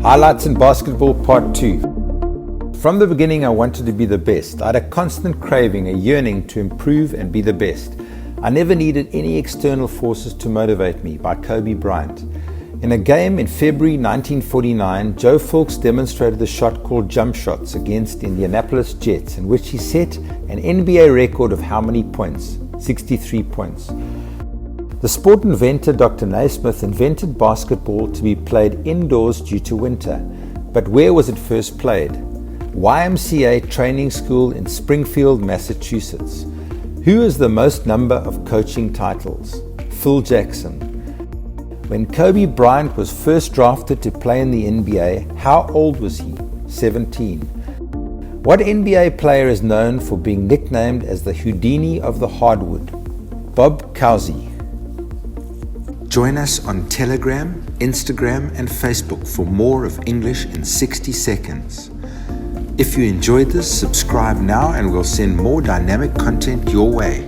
Highlights in Basketball Part 2. From the beginning, I wanted to be the best. I had a constant craving, a yearning to improve and be the best. I never needed any external forces to motivate me. By Kobe Bryant. In a game in February 1949, Joe Fulks demonstrated a shot called jump shots against Indianapolis Jets, in which he set an NBA record of how many points? 63 points. The sport inventor Dr. Naismith invented basketball to be played indoors due to winter. But where was it first played? YMCA Training School in Springfield, Massachusetts. Who has the most number of coaching titles? Phil Jackson. When Kobe Bryant was first drafted to play in the NBA, how old was he? 17. What NBA player is known for being nicknamed as the Houdini of the hardwood? Bob Cousy. Join us on Telegram, Instagram, and Facebook for more of English in 60 seconds. If you enjoyed this, subscribe now and we'll send more dynamic content your way.